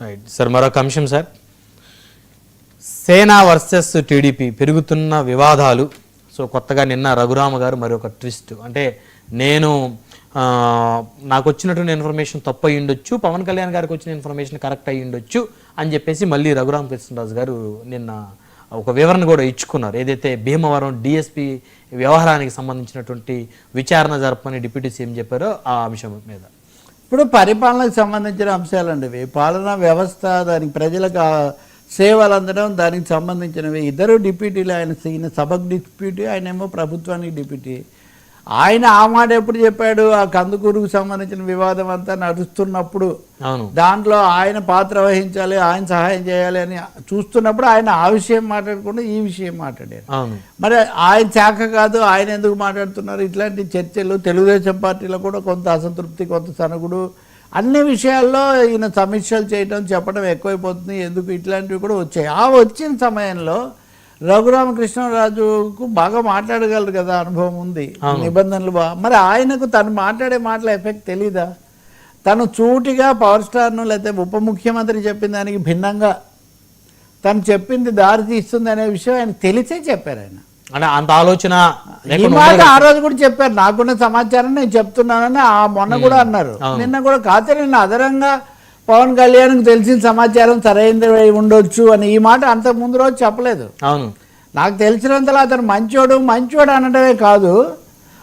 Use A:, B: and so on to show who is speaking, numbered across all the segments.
A: Right sir, మరొక అంశం sir, సేనా వర్సెస్ టీడీపీ పెరుగుతున్న వివాదాలు. సో కొత్తగా నిన్న రఘురామ గారు మరి ఒక ట్విస్ట్, అంటే నాకు వచ్చినటువంటి ఇన్ఫర్మేషన్ తప్పు అయ్యి ఉండొచ్చు, పవన్ కళ్యాణ్ గారికి వచ్చిన ఇన్ఫర్మేషన్ కరెక్ట్ అయ్యి ఉండొచ్చు అని చెప్పేసి మళ్ళీ రఘురామ కృష్ణరాజు గారు నిన్న ఒక వివరణ కూడా ఇచ్చుకున్నారు. ఏదైతే భీమవరం డిఎస్పీ వ్యవహారానికి సంబంధించినటువంటి విచారణ జరపని డిప్యూటీ సీఎం చెప్పారో ఆ అంశం మీద.
B: ఇప్పుడు పరిపాలనకు సంబంధించిన అంశాలండి ఇవి. పాలనా వ్యవస్థ, దానికి ప్రజలకు సేవలు అందడం, దానికి సంబంధించినవి. ఇద్దరు డిప్యూటీలు, ఈయన సభకు డిప్యూటీ, ఆయన ఏమో ప్రభుత్వానికి డిప్యూటీ. ఆయన ఆ మాట ఎప్పుడు చెప్పాడు, ఆ కందుకూరుకు సంబంధించిన వివాదం అంతా నడుస్తున్నప్పుడు దాంట్లో ఆయన పాత్ర వహించాలి, ఆయన సహాయం చేయాలి అని చూస్తున్నప్పుడు ఆయన ఆ విషయం మాట్లాడకుండా ఈ విషయం మాట్లాడారు. మరి ఆయన శాఖ కాదు, ఆయన ఎందుకు మాట్లాడుతున్నారు? ఇట్లాంటి చర్చలు తెలుగుదేశం పార్టీలో కూడా కొంత అసంతృప్తి, కొంత సనగుడు, అన్ని విషయాల్లో ఈయన సమీక్షలు చేయడం, చెప్పడం ఎక్కువైపోతుంది. ఎందుకు ఇట్లాంటివి కూడా వచ్చాయి. ఆ వచ్చిన సమయంలో రఘురామకృష్ణరాజుకు బాగా మాట్లాడగలరు కదా, అనుభవం ఉంది, నిబంధనలు మరి ఆయనకు తను మాట్లాడే మాటల ఎఫెక్ట్ తెలీదా? తను చూటిగా పవర్ స్టార్ను లేకపోతే ఉప ముఖ్యమంత్రి చెప్పిన దానికి భిన్నంగా తను చెప్పింది దారి తీస్తుంది అనే విషయం ఆయన తెలిసే చెప్పారు. ఆయన
A: అంత ఆలోచన
B: ఈ మాట ఆ రోజు కూడా చెప్పారు. నాకున్న సమాచారం నేను చెప్తున్నానని మొన్న కూడా అన్నారు, నిన్న కూడా. కాకపోతే నిన్న అదనంగా పవన్ కళ్యాణ్కి తెలిసిన సమాచారం సరైనది ఉండొచ్చు అని ఈ మాట అంతకు ముందు రోజు చెప్పలేదు.
A: అవును,
B: నాకు తెలిసినంతలో అతను మంచోడు అనడమే కాదు,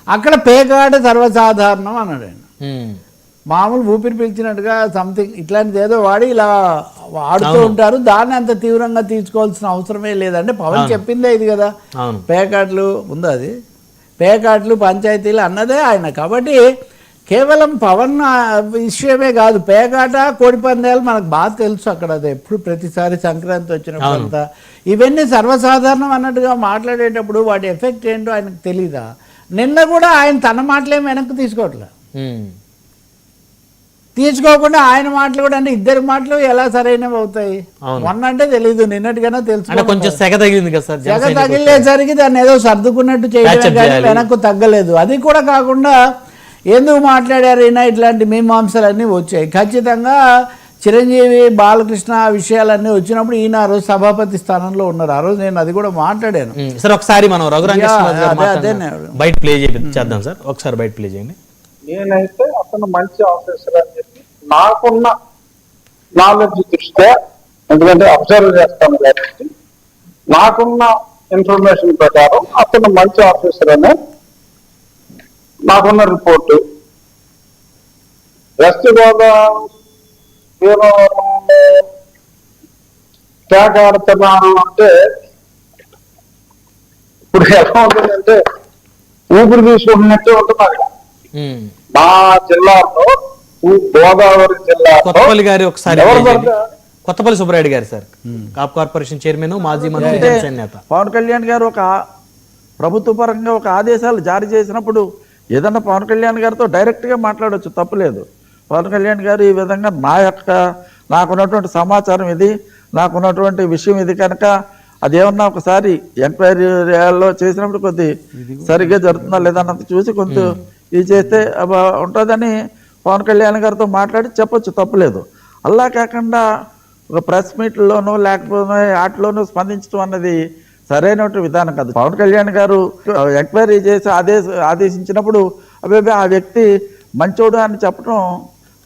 B: అక్కడ పేకాట సర్వసాధారణం అన్నాడు ఆయన. మామూలు ఊపిరి పీల్చినట్టుగా సంథింగ్ ఇట్లాంటిది ఏదో వాడి ఇలా ఆడుతూ ఉంటారు, దాన్ని అంత తీవ్రంగా తీసుకోవాల్సిన అవసరమే లేదంటే పవన్ చెప్పిందే ఇది కదా. పేకాట్లు ఉంది, అది పేకాట్లు పంచాయతీలు అన్నదే ఆయన. కాబట్టి కేవలం పవన్ విషయమే కాదు, పేకాట, కోడిపందాలు మనకు బాగా తెలుసు అక్కడ. అది ఎప్పుడు ప్రతిసారి సంక్రాంతి వచ్చినప్పుడు అంతా ఇవన్నీ సర్వసాధారణం అన్నట్టుగా మాట్లాడేటప్పుడు వాటి ఎఫెక్ట్ ఏంటో ఆయనకు తెలీదా? నిన్న కూడా ఆయన తన మాటలేం వెనక్కి తీసుకోకుండా ఆయన మాటలు కూడా, అంటే ఇద్దరి మాటలు ఎలా సరైనవి అవుతాయి? మొన్న అంటే తెలీదు, నిన్నటికైనా తెలుసు.
A: కొంచెం సెగ
B: తగిలేసరికి దాన్ని ఏదో సర్దుకున్నట్టు చేయడం కానీ వెనక్కు తగ్గలేదు. అది కూడా కాకుండా ఎందుకు మాట్లాడారు ఈయన, ఇట్లాంటి మీమాంసలన్నీ వచ్చాయి. ఖచ్చితంగా చిరంజీవి, బాలకృష్ణ విషయాలన్నీ వచ్చినప్పుడు ఈయన ఆ రోజు సభాపతి స్థానంలో ఉన్నారు. ఆ రోజు నేను అది కూడా మాట్లాడాను.
A: సార్ ఒకసారి మనం బయట ప్లే చేద్దాం సార్, ఒకసారి బయట ప్లే చేయండి.
C: నేనైతే అతను మంచి ఆఫీసర్ అని చెప్పి నాకున్న నాలెడ్జ్ దృష్ట్యా, ఎందుకంటే అబ్జర్వ్ చేస్తాను కాబట్టి నాకున్న ఇన్ఫర్మేషన్ ప్రకారం అతను మంచి ఆఫీసర్ అనే నాకున్న రిపోర్టు. వెస్ట్ గోదావరి ట్యాగ్ ఆడుతున్నాను అంటే ఇప్పుడు ఎలా ఉంటుందంటే ఊపిరి తీసుకుంటున్నట్టే ఉంటుంది అక్కడ. మా జిల్లాలో, గోదావరి జిల్లాలో
A: కొత్తపల్లి గారి ఒకసారి కొత్తపల్లి సుబ్బరాయుడు గారు సార్, కాప్ కార్పొరేషన్ చైర్మన్, మాజీ మంత్రి,
D: పవన్ కళ్యాణ్ గారు ఒక ప్రభుత్వ పరంగా ఒక ఆదేశాలు జారీ చేసినప్పుడు ఏదన్నా పవన్ కళ్యాణ్ గారితో డైరెక్ట్గా మాట్లాడవచ్చు, తప్పులేదు. పవన్ కళ్యాణ్ గారు ఈ విధంగా నాకున్నటువంటి సమాచారం ఇది, నాకున్నటువంటి విషయం ఇది కనుక అదేమన్నా ఒకసారి ఎంక్వైరీలో చేసినప్పుడు కొద్ది సరిగ్గా జరుగుతుందా లేదన్నంత చూసి కొంచెం ఇది చేస్తే ఉంటుందని పవన్ కళ్యాణ్ గారితో మాట్లాడి చెప్పొచ్చు, తప్పులేదు. అలా కాకుండా ఒక ప్రెస్ మీట్లోనూ లేకపోతే వాటిలోనూ స్పందించడం అన్నది సరైనటువంటి విధానం కాదు. పవన్ కళ్యాణ్ గారు ఎంక్వైరీ చేసి ఆదేశించినప్పుడు అబ్బాయి ఆ వ్యక్తి మంచోడు అని చెప్పడం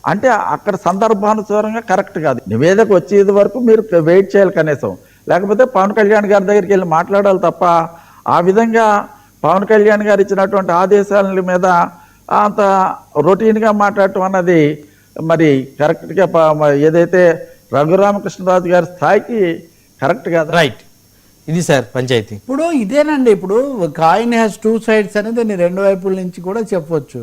D: అంటే అక్కడ సందర్భానుసారంగా కరెక్ట్ కాదు. నివేదిక వచ్చేది వరకు మీరు వెయిట్ చేయాలి కనీసం, లేకపోతే పవన్ కళ్యాణ్ గారి దగ్గరికి వెళ్ళి మాట్లాడాలి తప్ప ఆ విధంగా పవన్ కళ్యాణ్ గారు ఇచ్చినటువంటి ఆదేశాల మీద అంత రొటీన్గా మాట్లాడటం అన్నది మరి కరెక్ట్గా ఏదైతే రఘురామకృష్ణరాజు గారి స్థాయికి కరెక్ట్ కాదు.
A: రైట్, ఇది సార్ పంచాయతీ.
B: ఇప్పుడు ఇదేనండి, ఇప్పుడు కాయిన్ హ్యాస్ టూ సైడ్స్ అనేది నేను రెండు వైపుల నుంచి కూడా చెప్పొచ్చు.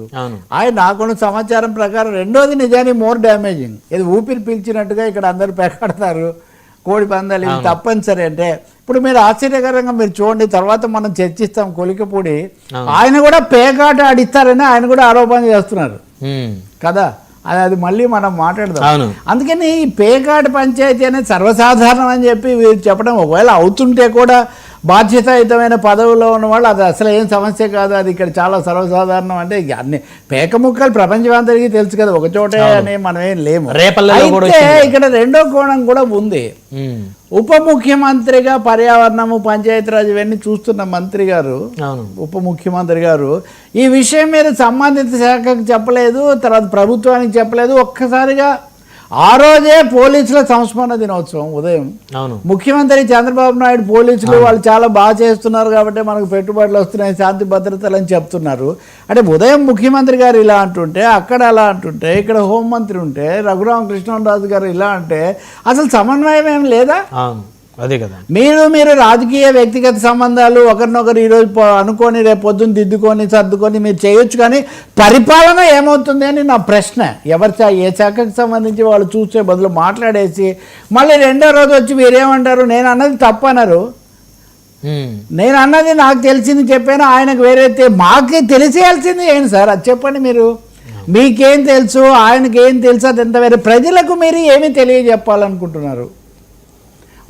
B: ఆయన నాకున్న సమాచారం ప్రకారం రెండోది నిజానికి మోర్ డ్యామేజింగ్. ఇది ఊపిరి పీల్చినట్టుగా ఇక్కడ అందరూ పెక్కడతారు, కోడి పందాలు ఇవి తప్పనిసరి. అంటే ఇప్పుడు మీరు ఆశ్చర్యకరంగా మీరు చూడండి, తర్వాత మనం చర్చిస్తాం. కొలికపూడి ఆయన కూడా పేకాట ఆడిస్తారని ఆయన కూడా ఆరోపణ చేస్తున్నారు కదా, అది మళ్ళీ మనం మాట్లాడదాం. అందుకని ఈ పేకాట పంచాయతీ అనేది సర్వసాధారణం అని చెప్పి వీరు చెప్పడం, ఒకవేళ అవుతుంటే కూడా బాధ్యతాయుతమైన పదవుల్లో ఉన్న వాళ్ళు అది అసలు ఏం సమస్య కాదు, అది ఇక్కడ చాలా సర్వసాధారణం. అంటే ఇక అన్ని పేక ముక్కలు ప్రపంచమంతటికి తెలుసు కదా, ఒక చోటే అని మనం ఏం లేము.
A: రేపల్లెలో కూడా
B: అయితే ఇక్కడ రెండో కోణం కూడా ఉంది. ఉప ముఖ్యమంత్రిగా పర్యావరణము, పంచాయతీరాజ్ ఇవన్నీ చూస్తున్న మంత్రి గారు, ఉప ముఖ్యమంత్రి గారు ఈ విషయం మీద సంబంధిత శాఖకు చెప్పలేదు, తర్వాత ప్రభుత్వానికి చెప్పలేదు. ఒక్కసారిగా ఆ రోజే పోలీసుల సంస్మరణ దినోత్సవం ఉదయం ముఖ్యమంత్రి చంద్రబాబు నాయుడు పోలీసులు వాళ్ళు చాలా బాగా చేస్తున్నారు కాబట్టి మనకు పెట్టుబడులు వస్తున్నాయి, శాంతి భద్రతలు అని చెప్తున్నారు. అంటే ఉదయం ముఖ్యమంత్రి గారు ఇలా అంటుంటే, అక్కడ అలా అంటుంటే, ఇక్కడ హోంమంత్రి ఉంటే, రఘురామకృష్ణరాజు గారు ఇలా అంటే అసలు సమన్వయం ఏం లేదా?
A: అదే కదా,
B: మీరు రాజకీయ వ్యక్తిగత సంబంధాలు ఒకరినొకరు ఈరోజు అనుకొని రేపు పొద్దున్న దిద్దుకొని సర్దుకొని మీరు చేయొచ్చు, కానీ పరిపాలన ఏమవుతుంది అని నా ప్రశ్న. ఏ శాఖకు సంబంధించి వాళ్ళు చూసే బదులు మాట్లాడేసి మళ్ళీ రెండో రోజు వచ్చి మీరేమంటారు, నేను అన్నది తప్పు అన్నారు, నేను అన్నది నాకు తెలిసింది చెప్పాను, ఆయనకు వేరే మాకు తెలిసేయాల్సింది ఏంటి సార్ అది చెప్పండి. మీరు మీకేం తెలుసు, ఆయనకేం తెలుసు, అది ఎంత వేరే. ప్రజలకు మీరు ఏమి తెలియజెప్పాలనుకుంటున్నారు?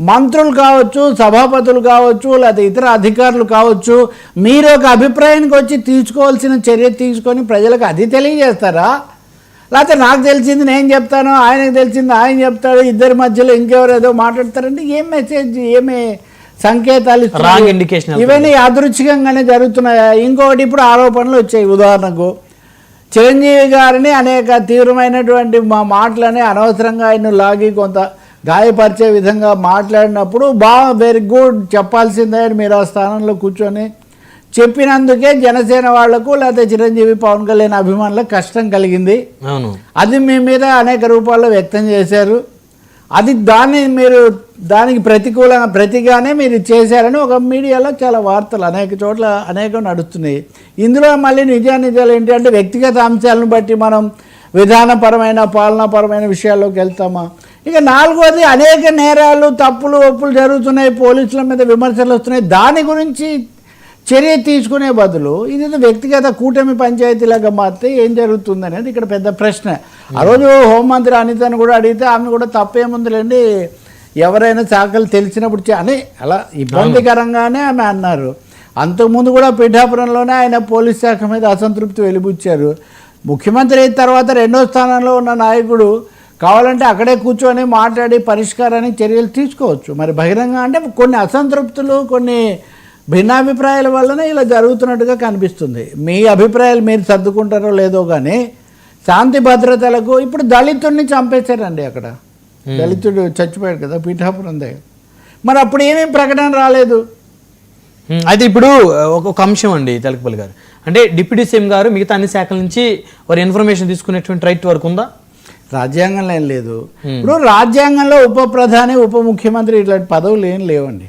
B: మంత్రులు కావచ్చు, సభాపతులు కావచ్చు, లేదా ఇతర అధికారులు కావచ్చు, మీరు ఒక అభిప్రాయానికి వచ్చి తీసుకోవాల్సిన చర్య తీసుకొని ప్రజలకు అది తెలియజేస్తారా? లేకపోతే నాకు తెలిసింది నేను చెప్తాను, ఆయనకు తెలిసింది ఆయన చెప్తాడు, ఇద్దరి మధ్యలో ఇంకెవరు ఏదో మాట్లాడతారంటే ఏం మెసేజ్, ఏమి సంకేతాలు ఇస్తారు? ఇవన్నీ యాదృచ్ఛికంగానే జరుగుతున్నాయా? ఇంకొకటి ఇప్పుడు ఆరోపణలు వచ్చాయి. ఉదాహరణకు చిరంజీవి గారిని అనేక తీవ్రమైనటువంటి మాటలని అనవసరంగా ఆయన లాగి కొంత గాయపరిచే విధంగా మాట్లాడినప్పుడు వెరీ గుడ్, చెప్పాల్సిందే అని మీరు ఆ స్థానంలో కూర్చొని చెప్పినందుకే జనసేన వాళ్లకు లేకపోతే చిరంజీవి పవన్ కళ్యాణ్ అభిమానులకు కష్టం కలిగింది. అది మీ మీద అనేక రూపాల్లో వ్యక్తం చేశారు. అది దానికి ప్రతిగానే మీరు చేశారని ఒక మీడియాలో చాలా వార్తలు అనేక చోట్ల అనేకం నడుస్తున్నాయి. ఇందులో మళ్ళీ నిజాలు ఏంటి అంటే వ్యక్తిగత అంశాలను బట్టి మనం విధానపరమైన పాలనాపరమైన విషయాల్లోకి వెళ్తామా? ఇక నాలుగోది అనేక నేరాలు, తప్పులు, ఒప్పులు జరుగుతున్నాయి, పోలీసుల మీద విమర్శలు వస్తున్నాయి, దాని గురించి చర్య తీసుకునే బదులు ఇది వ్యక్తిగత కూటమి పంచాయతీలాగా మారితే ఏం జరుగుతుంది అనేది ఇక్కడ పెద్ద ప్రశ్న. ఆ రోజు హోంమంత్రి అనితను కూడా అడిగితే ఆమె కూడా తప్పేముందులేండి, ఎవరైనా శాఖలు తెలిసినప్పుడు అని అలా ఇబ్బందికరంగానే ఆమె అన్నారు. అంతకుముందు కూడా పిఠాపురంలోనే ఆయన పోలీస్ శాఖ మీద అసంతృప్తి వెలిబుచ్చారు. ముఖ్యమంత్రి అయిన తర్వాత రెండో స్థానంలో ఉన్న నాయకుడు కావాలంటే అక్కడే కూర్చొని మాట్లాడి పరిష్కారానికి చర్యలు తీసుకోవచ్చు. మరి బహిరంగ అంటే కొన్ని అసంతృప్తులు, కొన్ని భిన్నాభిప్రాయాల వల్లనే ఇలా జరుగుతున్నట్టుగా కనిపిస్తుంది. మీ అభిప్రాయాలు మీరు సర్దుకుంటారో లేదో కానీ శాంతి భద్రతలకు ఇప్పుడు దళితుడిని చంపేశారండి. అక్కడ దళితుడు చచ్చిపోయాడు కదా పిఠాపురం దగ్గర. మరి అప్పుడు ఏమేం ప్రకటన రాలేదు.
A: అయితే ఇప్పుడు ఒక అంశం అండి తెలకపల్లి గారు, అంటే డిప్యూటీ సీఎం గారు మిగతా అన్ని శాఖల నుంచి వారి ఇన్ఫర్మేషన్ తీసుకునేటువంటి రైట్ వరకు ఉందా?
B: రాజ్యాంగంలో ఏం లేదు. ఇప్పుడు రాజ్యాంగంలో ఉప ప్రధాని, ఉప ముఖ్యమంత్రి ఇట్లాంటి పదవులు ఏం లేవండి.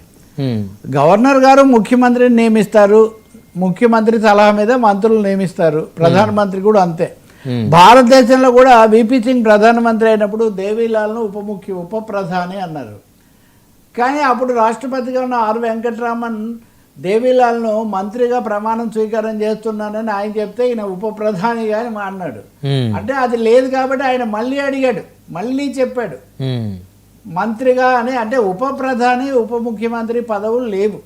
B: గవర్నర్ గారు ముఖ్యమంత్రిని నియమిస్తారు, ముఖ్యమంత్రి సలహా మీద మంత్రులు నియమిస్తారు, ప్రధానమంత్రి కూడా అంతే. భారతదేశంలో కూడా విపి సింగ్ ప్రధానమంత్రి అయినప్పుడు దేవీలాల్ను ఉప ప్రధాని అన్నారు. కానీ అప్పుడు రాష్ట్రపతిగా ఉన్న ఆర్ వెంకటరామన్ దేవీలాల్ను మంత్రిగా ప్రమాణం స్వీకారం చేస్తున్నానని ఆయన చెప్తే ఈయన ఉప ప్రధానిగా అన్నాడు. అంటే అది లేదు కాబట్టి ఆయన మళ్ళీ అడిగాడు, మళ్ళీ చెప్పాడు మంత్రిగా అని. అంటే ఉప ప్రధాని, ఉప ముఖ్యమంత్రి పదవులు లేవు.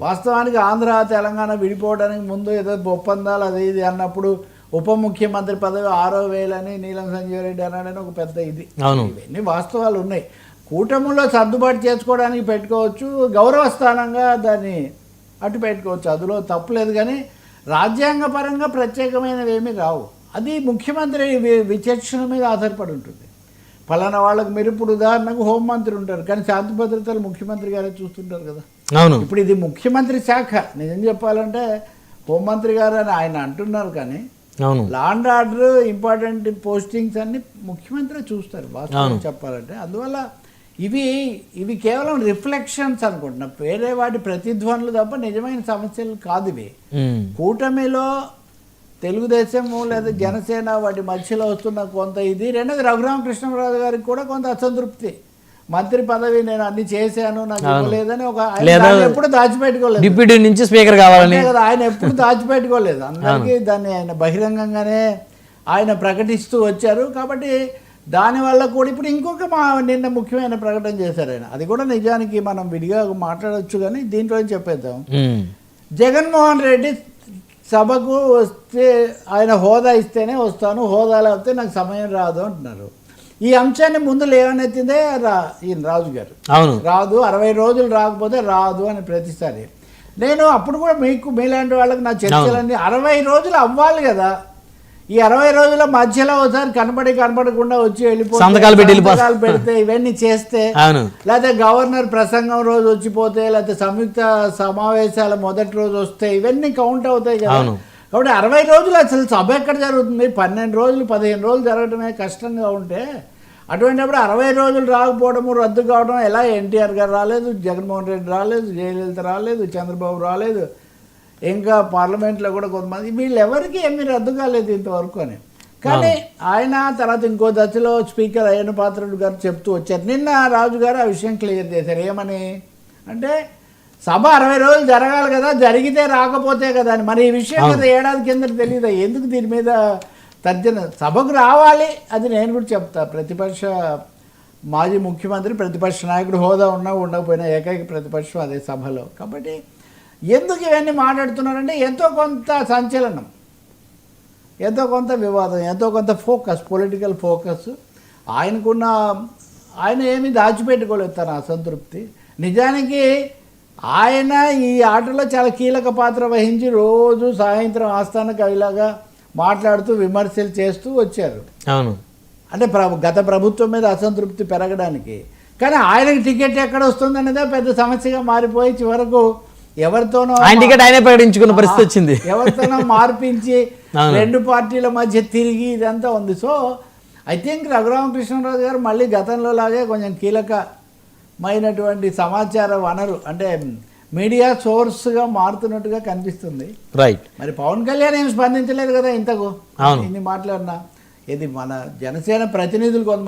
B: వాస్తవానికి ఆంధ్ర తెలంగాణ విడిపోవడానికి ముందు ఏదో ఒప్పందాలు అది ఇది అన్నప్పుడు ఉప ముఖ్యమంత్రి పదవి 6,000 అని నీలం సంజీవ్ రెడ్డి అన్నాడని ఒక పెద్ద ఇది. ఇవన్నీ వాస్తవాలు ఉన్నాయి. కూటమిలో సర్దుబాటు చేసుకోవడానికి పెట్టుకోవచ్చు, గౌరవ స్థానంగా దాన్ని అటు పెట్టుకోవచ్చు, అందులో తప్పులేదు. కానీ రాజ్యాంగపరంగా ప్రత్యేకమైనవి ఏమీ రావు. అది ముఖ్యమంత్రి విచక్షణ మీద ఆధారపడి ఉంటుంది. ఫలానా వాళ్ళకి మీరు ఇప్పుడు ఉదాహరణకు హోంమంత్రి ఉంటారు, కానీ శాంతి భద్రతలు ముఖ్యమంత్రి గారే చూస్తుంటారు కదా. ఇప్పుడు ఇది ముఖ్యమంత్రి శాఖ. నిజం చెప్పాలంటే హోంమంత్రి గారు అని ఆయన అంటున్నారు, కానీ law and order important postings అన్ని ముఖ్యమంత్రి చూస్తారు వాస్తవం చెప్పాలంటే. అందువల్ల ఇవి కేవలం రిఫ్లెక్షన్స్ అనుకుంటున్నా, వేరే వాటి ప్రతిధ్వనులు తప్ప నిజమైన సమస్యలు కాదు ఇవి. కూటమిలో తెలుగుదేశము లేదా జనసేన వాటి మధ్యలో వస్తున్న కొంత ఇది. రెండోది రఘురామకృష్ణరాజు గారికి కూడా కొంత అసంతృప్తి. మంత్రి పదవి నేను అన్ని చేశాను, నాకు ఇవ్వలేదని ఒక ఎప్పుడు దాచిపెట్టుకోలేదు. డిప్యూటీ నుంచి స్పీకర్ కావాలని కదా ఆయన ఎప్పుడు దాచిపెట్టుకోలేదు. అందరికీ దాన్ని ఆయన బహిరంగంగానే ఆయన ప్రకటిస్తూ వచ్చారు. కాబట్టి దానివల్ల కూడా ఇప్పుడు ఇంకొక నిన్న ముఖ్యమైన ప్రకటన చేశారు ఆయన, అది కూడా నిజానికి మనం విడిగా మాట్లాడవచ్చు కానీ దీంట్లో చెప్పేద్దాం. జగన్మోహన్ రెడ్డి సభకు వస్తే ఆయన హోదా ఇస్తేనే వస్తాను, హోదా లేకపోతే నాకు సమయం రాదు అంటున్నారు. ఈ అంశాన్ని ముందు లేవనెత్తిందే ఈయన రాజు గారు.
A: అవును,
B: రాదు 60 రోజులు రాకపోతే రాదు అని ప్రతిసారి నేను అప్పుడు కూడా మీలాంటి వాళ్ళకి నా చర్చలన్నీ 60 రోజులు అవ్వాలి కదా. ఈ 60 రోజుల మధ్యలో ఒకసారి కనపడకుండా వచ్చి
A: సంతకాలు
B: పెడితే ఇవన్నీ చేస్తే, లేకపోతే గవర్నర్ ప్రసంగం రోజు వచ్చిపోతే, లేకపోతే సంయుక్త సమావేశాల మొదటి రోజు వస్తే ఇవన్నీ కౌంట్ అవుతాయి కదా. కాబట్టి 60 రోజులు అసలు సభ ఎక్కడ జరుగుతుంది? 12 రోజులు 15 రోజులు జరగడమే కష్టంగా ఉంటే అటువంటిప్పుడు 60 రోజులు రాకపోవడము, రద్దు కావడం ఎలా? ఎన్టీఆర్ గారు రాలేదు, జగన్మోహన్ రెడ్డి రాలేదు, జయలలిత రాలేదు, చంద్రబాబు రాలేదు, ఇంకా పార్లమెంట్లో కూడా కొంతమంది, వీళ్ళెవరికి ఏమీ రద్దు కాలేదు ఇంతవరకు అని. కానీ ఆయన తర్వాత ఇంకో దశలో స్పీకర్ అయ్యన్న పాత్రుడు గారు చెప్తూ వచ్చారు. నిన్న రాజు గారు ఆ విషయం క్లియర్ చేశారు. ఏమని అంటే సభ 60 రోజులు జరగాలి కదా, జరిగితే రాకపోతే కదా అని. మరి ఈ విషయం కదా ఏడాది కింద తెలియదా? ఎందుకు దీని మీద తర్జన? సభకు రావాలి, అది నేను కూడా చెప్తా. ప్రతిపక్ష మాజీ ముఖ్యమంత్రి, ప్రతిపక్ష నాయకుడు హోదా ఉన్నా ఉండకపోయినా ఏకైక ప్రతిపక్షం అదే సభలో. కాబట్టి ఎందుకు ఇవన్నీ మాట్లాడుతున్నారంటే ఎంతో కొంత సంచలనం, ఎంతో కొంత వివాదం, ఎంతో కొంత ఫోకస్, పొలిటికల్ ఫోకస్ ఆయనకున్న. ఆయన ఏమీ దాచిపెట్టుకోలేదు తన అసంతృప్తి. నిజానికి ఆయన ఈ ఆటలో చాలా కీలక పాత్ర వహించి రోజు సాయంత్రం ఆస్థాన కవిలాగా మాట్లాడుతూ విమర్శలు చేస్తూ వచ్చారు.
A: అవును,
B: అంటే గత ప్రభుత్వం మీద అసంతృప్తి పెరగడానికి. కానీ ఆయనకి టికెట్ ఎక్కడ వస్తుంది అనేదే పెద్ద సమస్యగా మారిపోయి చివరకు ఎవరితోనో
A: టికెట్ ఆయనే ప్రకటించుకున్న పరిస్థితి వచ్చింది.
B: ఎవరితోనో మార్పించి 2 పార్టీల మధ్య తిరిగి ఇదంతా ఉంది. సో ఐ థింక్ రఘురామకృష్ణరాజు గారు మళ్ళీ గతంలో లాగే కొంచెం కీలకమైనటువంటి సమాచార వనరు, అంటే మీడియా సోర్స్గా మారుతున్నట్టుగా కనిపిస్తుంది.
A: రైట్.
B: మరి పవన్ కళ్యాణ్ ఏం స్పందించలేదు కదా ఇంతకు, ఇన్ని మాట్లాడినా. ఇది మన జనసేన ప్రతినిధులు కొంత